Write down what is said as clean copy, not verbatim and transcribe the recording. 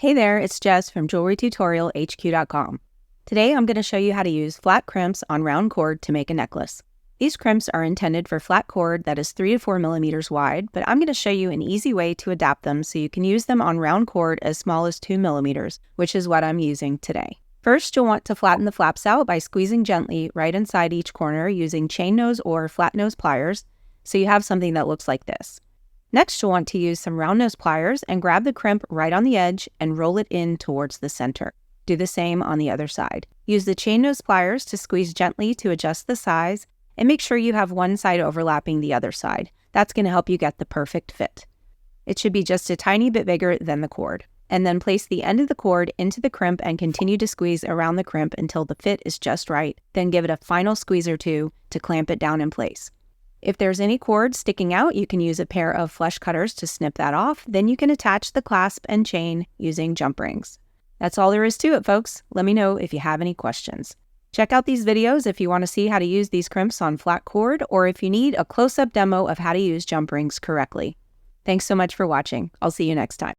Hey there, it's Jess from jewelrytutorialhq.com. Today I'm going to show you how to use flat crimps on round cord to make a necklace. These crimps are intended for flat cord that is 3 to 4 millimeters wide, but I'm going to show you an easy way to adapt them so you can use them on round cord as small as 2 millimeters, which is what I'm using today. First, you'll want to flatten the flaps out by squeezing gently right inside each corner using chain nose or flat nose pliers, so you have something that looks like this. Next, you'll want to use some round nose pliers and grab the crimp right on the edge and roll it in towards the center. Do the same on the other side. Use the chain nose pliers to squeeze gently to adjust the size, and make sure you have one side overlapping the other side. That's going to help you get the perfect fit. It should be just a tiny bit bigger than the cord. And then place the end of the cord into the crimp and continue to squeeze around the crimp until the fit is just right. Then give it a final squeeze or two to clamp it down in place. If there's any cord sticking out, you can use a pair of flush cutters to snip that off. Then you can attach the clasp and chain using jump rings. That's all there is to it, folks. Let me know if you have any questions. Check out these videos if you want to see how to use these crimps on flat cord, or if you need a close-up demo of how to use jump rings correctly. Thanks so much for watching. I'll see you next time.